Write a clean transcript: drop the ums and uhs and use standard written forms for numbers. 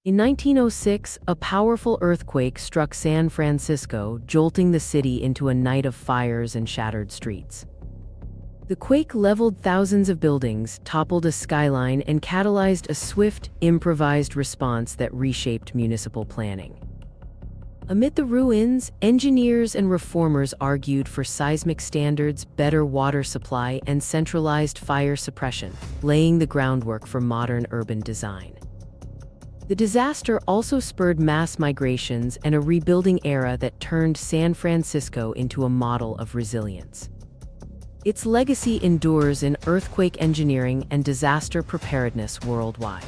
In 1906, a powerful earthquake struck San Francisco, jolting the city into a night of fires and shattered streets. The quake leveled thousands of buildings, toppled a skyline, and catalyzed a swift, improvised response that reshaped municipal planning. Amid the ruins, engineers and reformers argued for seismic standards, better water supply, and centralized fire suppression, laying the groundwork for modern urban design. The disaster also spurred mass migrations and a rebuilding era that turned San Francisco into a model of resilience. Its legacy endures in earthquake engineering and disaster preparedness worldwide.